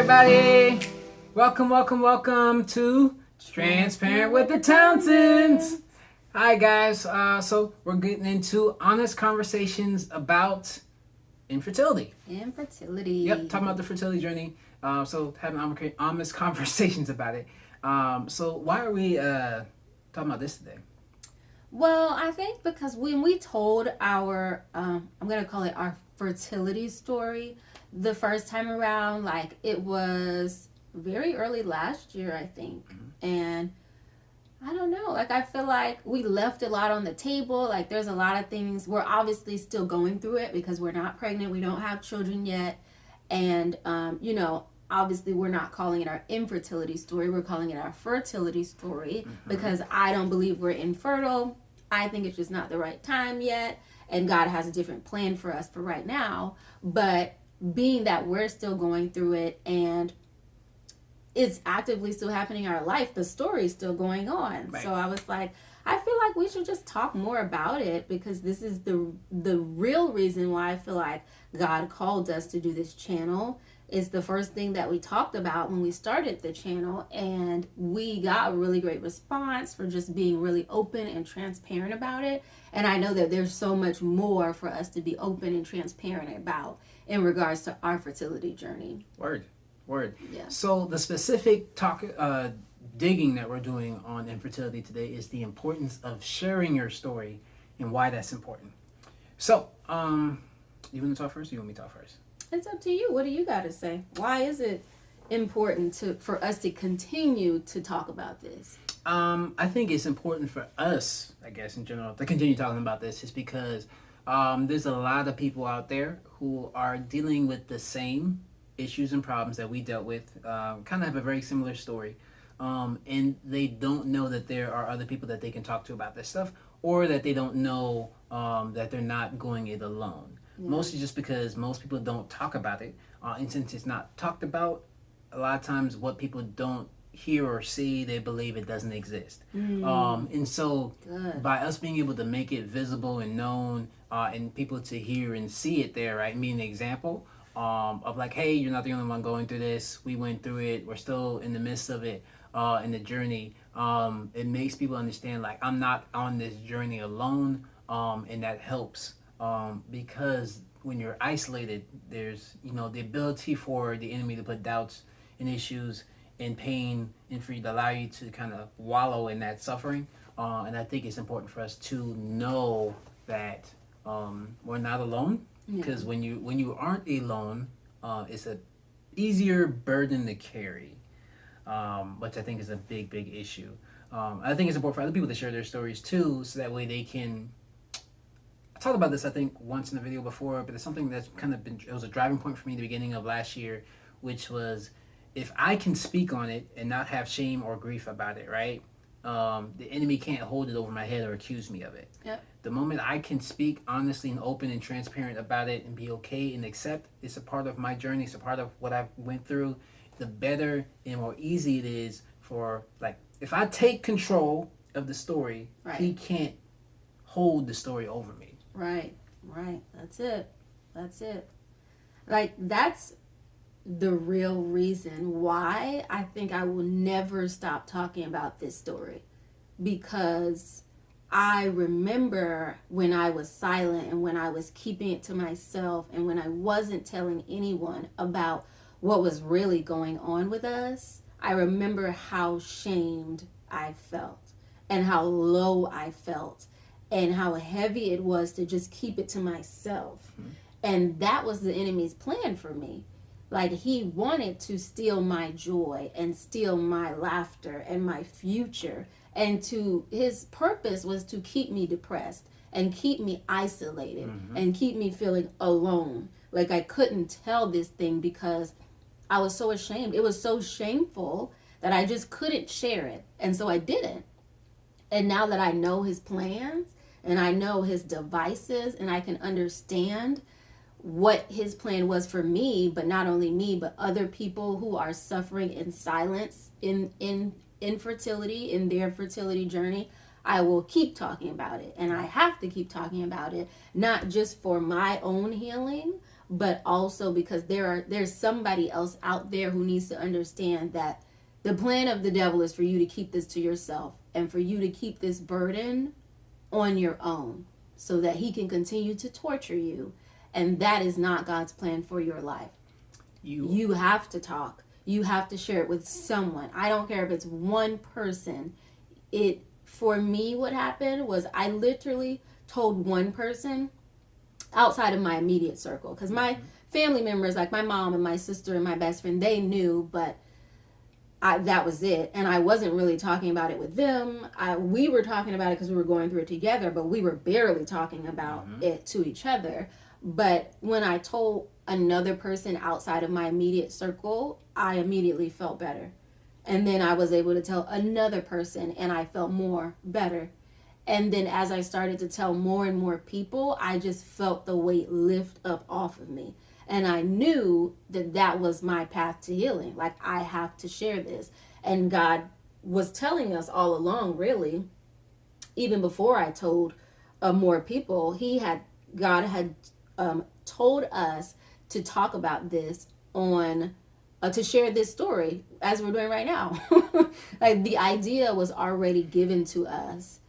everybody! Welcome to Transparent with the Townsends. Hi guys. So we're getting into honest conversations about infertility. Yep, talking about the fertility journey. So having honest conversations about it. So why are we talking about this today? Well, I think because when we told our, I'm going to call it our fertility story the first time around, like it was very early last year, I think. Mm-hmm. And I don't know, like I feel like we left a lot on the table. Like there's a lot of things. We're obviously still going through it because we're not pregnant. We don't have children yet. And, obviously we're not calling it our infertility story. We're calling it our fertility story. Mm-hmm. Because I don't believe we're infertile. I think it's just not the right time yet. And God has a different plan for us for right now. But being that we're still going through it and it's actively still happening in our life, the story is still going on. Right. So I was like, I feel like we should just talk more about it because this is the real reason why I feel like God called us to do this channel. Is the first thing that we talked about when we started the channel, and we got a really great response for just being really open and transparent about it. And I know that there's so much more for us to be open and transparent about in regards to our fertility journey. Word. Yeah. So the specific digging that we're doing on infertility today is the importance of sharing your story and why that's important. So, you want to talk first or you want me to talk first? It's up to you. What do you got to say? Why is it important for us to continue to talk about this? I think it's important for us, I guess, in general, to continue talking about this is because there's a lot of people out there who are dealing with the same issues and problems that we dealt with, kind of have a very similar story. And they don't know that there are other people that they can talk to about this stuff, or that they don't know that they're not going it alone. Yeah. Mostly just because most people don't talk about it. And since it's not talked about, a lot of times what people don't hear or see, they believe it doesn't exist. And so by us being able to make it visible and known, and people to hear and see it there, right? Being an example of like, hey, you're not the only one going through this. We went through it. We're still in the midst of it, in the journey. It makes people understand like I'm not on this journey alone, and that helps. Because when you're isolated, there's the ability for the enemy to put doubts and issues and pain and for you to allow you to kind of wallow in that suffering. And I think it's important for us to know that we're not alone, because when you aren't alone, it's a easier burden to carry, which I think is a big issue. I think it's important for other people to share their stories too, so that way they can. I talked about this, I think, once in the video before, but it's something that's kind of been, it was a driving point for me at the beginning of last year, which was, if I can speak on it and not have shame or grief about it, right? The enemy can't hold it over my head or accuse me of it. Yep. The moment I can speak honestly and open and transparent about it and be okay and accept it's a part of my journey, it's a part of what I went through, the better and more easy it is for, like, if I take control of the story, right, he can't hold the story over me. Right. That's it. Like, that's the real reason why I think I will never stop talking about this story. Because I remember when I was silent and when I was keeping it to myself and when I wasn't telling anyone about what was really going on with us, I remember how shamed I felt and how low I felt. And how heavy it was to just keep it to myself. Mm-hmm. And that was the enemy's plan for me. Like, he wanted to steal my joy and steal my laughter and my future. And his purpose was to keep me depressed and keep me isolated, mm-hmm, and keep me feeling alone. Like I couldn't tell this thing because I was so ashamed. It was so shameful that I just couldn't share it. And so I didn't. And now that I know his plans and I know his devices and I can understand what his plan was for me, but not only me, but other people who are suffering in silence in infertility, in their fertility journey, I will keep talking about it. And I have to keep talking about it, not just for my own healing, but also because there's somebody else out there who needs to understand that the plan of the devil is for you to keep this to yourself and for you to keep this burden on your own so that he can continue to torture you. And that is not God's plan for your life. You have to talk. You have to share it with someone. I don't care if it's one person. For me, what happened was I literally told one person outside of my immediate circle, because my family members, like my mom and my sister and my best friend, they knew, but that was it. And I wasn't really talking about it with them. We were talking about it because we were going through it together, but we were barely talking about it to each other. But when I told another person outside of my immediate circle, I immediately felt better. And then I was able to tell another person and I felt better. And then as I started to tell more and more people, I just felt the weight lift up off of me. And I knew that was my path to healing. Like, I have to share this. And God was telling us all along, really, even before I told more people, God had told us to talk about this to share this story as we're doing right now. Like, the idea was already given to us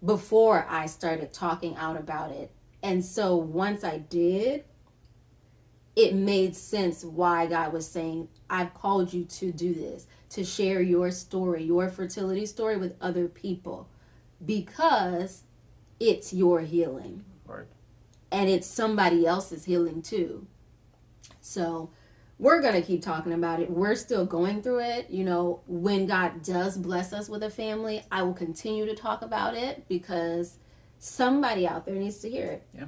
before I started talking out about it. And so once I did, it made sense why God was saying, I've called you to do this, to share your story, your fertility story with other people, because it's your healing. Right. And it's somebody else's healing too. So we're going to keep talking about it. We're still going through it. You know, when God does bless us with a family, I will continue to talk about it because somebody out there needs to hear it. Yeah.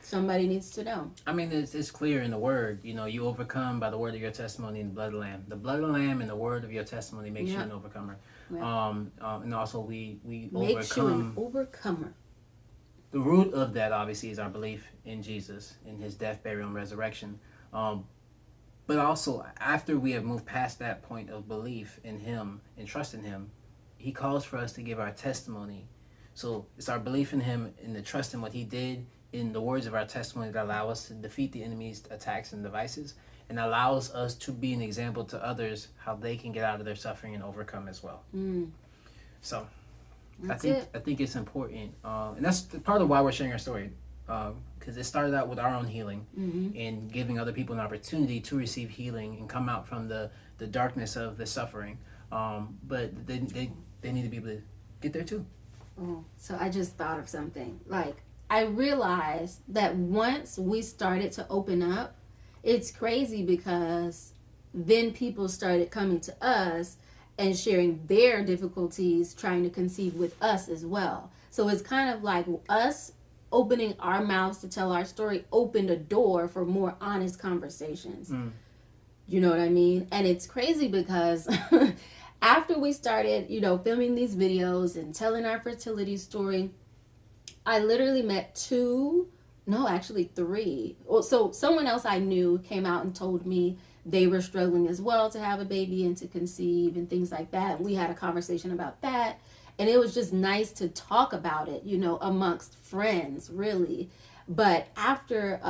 Somebody needs to know. I mean, it's clear in the word. You know, you overcome by the word of your testimony and the blood of the Lamb. The blood of the Lamb and the word of your testimony makes you an overcomer. Yeah. And also we makes overcome. You an overcomer. The root of that, obviously, is our belief in Jesus, in his death, burial, and resurrection. But also, after we have moved past that point of belief in him and trust in him, he calls for us to give our testimony. So it's our belief in him and the trust in what he did, in the words of our testimony, that allow us to defeat the enemy's attacks and devices, and allows us to be an example to others how they can get out of their suffering and overcome as well. So I think it's important, and that's part of why we're sharing our story, because it started out with our own healing and giving other people an opportunity to receive healing and come out from the darkness of the suffering. But they need to be able to get there too. Oh, so I just thought of something. Like, I realized that once we started to open up, it's crazy because then people started coming to us and sharing their difficulties trying to conceive with us as well. So it's kind of like us opening our mouths to tell our story opened a door for more honest conversations. You know what I mean? And it's crazy because after we started, filming these videos and telling our fertility story, I literally met three. Well, so someone else I knew came out and told me they were struggling as well to have a baby and to conceive and things like that. And we had a conversation about that. And it was just nice to talk about it, amongst friends, really. But after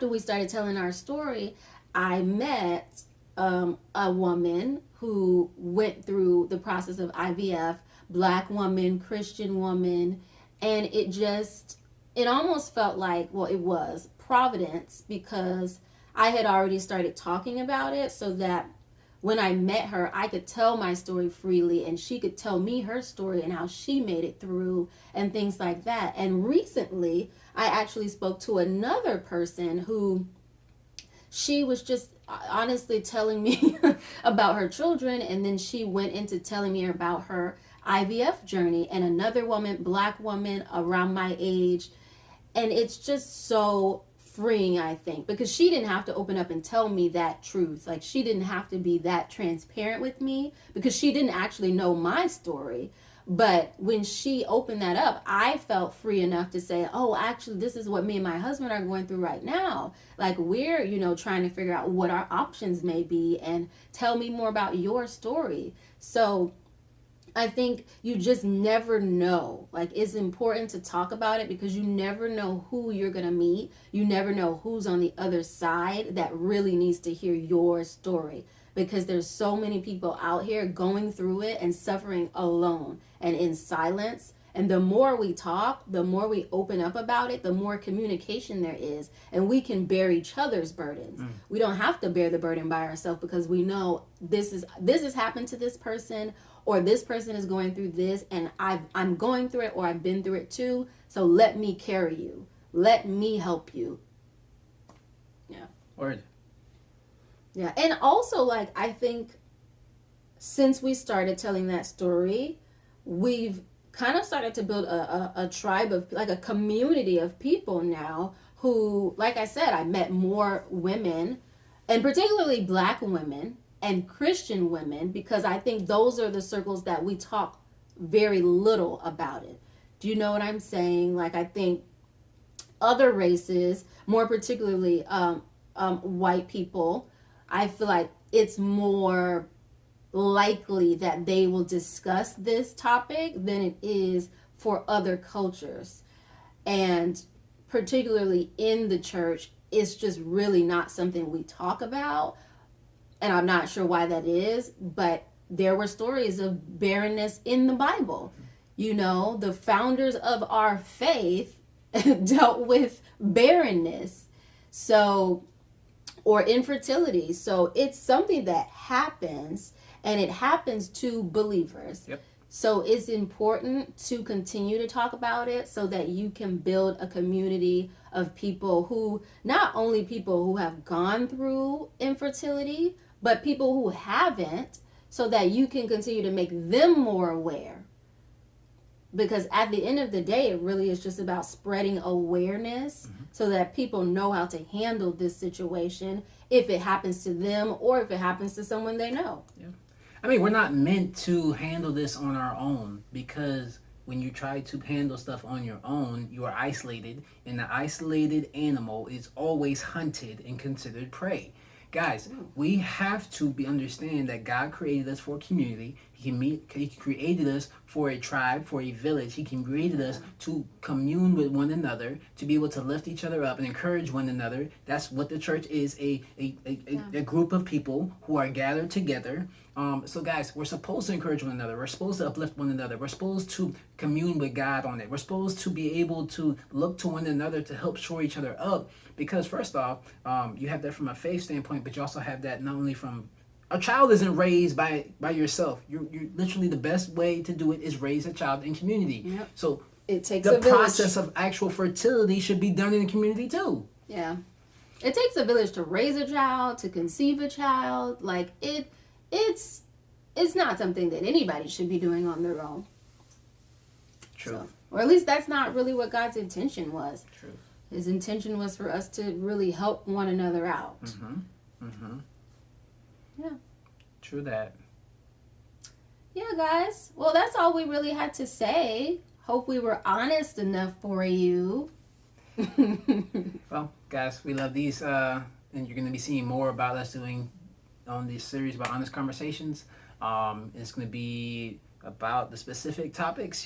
we started telling our story, I met a woman who went through the process of IVF, Black woman, Christian woman, and it almost felt like, well, it was providence because I had already started talking about it so that when I met her, I could tell my story freely and she could tell me her story and how she made it through and things like that. And recently, I actually spoke to another person who she was just honestly telling me about her children, and then she went into telling me about her IVF journey, and another woman, Black woman around my age. And it's just so freeing, I think, because she didn't have to open up and tell me that truth. Like, she didn't have to be that transparent with me because she didn't actually know my story. But when she opened that up, I felt free enough to say, oh, actually, this is what me and my husband are going through right now. Like, we're, trying to figure out what our options may be and tell me more about your story. So I think you just never know. Like, it's important to talk about it because you never know who you're going to meet. You never know who's on the other side that really needs to hear your story, because there's so many people out here going through it and suffering alone and in silence. And the more we talk, the more we open up about it, the more communication there is, and we can bear each other's burdens. We don't have to bear the burden by ourselves, because we know this has happened to this person, or this person is going through this, and I'm going through it, or I've been through it too. So let me carry you. Let me help you. Yeah. Word. Yeah. And also, like, I think since we started telling that story, we've kind of started to build a tribe of, like, a community of people now who, like I said, I met more women, and particularly Black women and Christian women, because I think those are the circles that we talk very little about it. Do you know what I'm saying? Like, I think other races, more particularly white people, I feel like it's more likely that they will discuss this topic than it is for other cultures. And particularly in the church, it's just really not something we talk about. And I'm not sure why that is, but there were stories of barrenness in the Bible. You know, the founders of our faith dealt with barrenness. So, or infertility. So it's something that happens, and it happens to believers. Yep. So it's important to continue to talk about it so that you can build a community of people who, not only people who have gone through infertility, but people who haven't, so that you can continue to make them more aware. Because at the end of the day, it really is just about spreading awareness so that people know how to handle this situation if it happens to them or if it happens to someone they know. Yeah. I mean, we're not meant to handle this on our own, because when you try to handle stuff on your own, you are isolated, and the isolated animal is always hunted and considered prey. Guys, we have to understand that God created us for community. He created us for a tribe, for a village. He created us to commune with one another, to be able to lift each other up and encourage one another. That's what the church is, a group of people who are gathered together. So guys, we're supposed to encourage one another. We're supposed to uplift one another. We're supposed to commune with God on it. We're supposed to be able to look to one another to help shore each other up. Because first off, you have that from a faith standpoint, but you also have that not only from a child isn't raised by yourself. You're literally, the best way to do it is raise a child in community. Yep. So it takes the a village. process of actual fertility should be done in the community too. Yeah. It takes a village to raise a child, to conceive a child. Like, it's not something that anybody should be doing on their own. True. So, or at least that's not really what God's intention was. True. His intention was for us to really help one another out. Yeah. True that. Yeah, guys. Well, that's all we really had to say. Hope we were honest enough for you. Well, guys, we love these, and you're going to be seeing more about us doing on this series about honest conversations. It's going to be about the specific topics,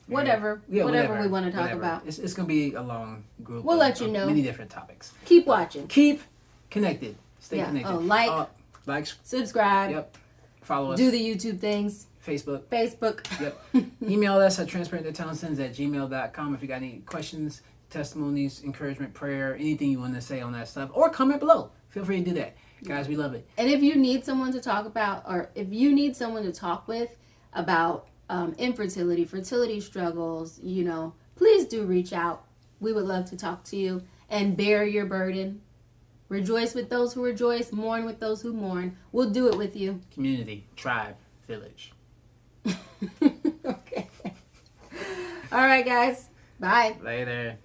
Whatever we want to talk about. It's going to be a long group. We'll let you know. Many different topics. Keep watching. Keep connected. Stay connected. Like, subscribe. Yep. Follow us. Do the YouTube things. Facebook. Yep. Email us at transparent@townsends@gmail.com if you got any questions, testimonies, encouragement, prayer, anything you want to say on that stuff, or comment below. Feel free to do that. Guys, we love it. And if you need someone to talk about, or if you need someone to talk with about infertility, fertility struggles, please do reach out. We would love to talk to you and bear your burden. Rejoice with those who rejoice, mourn with those who mourn. We'll do it with you. Community, tribe, village. Okay. All right, guys. Bye. Later.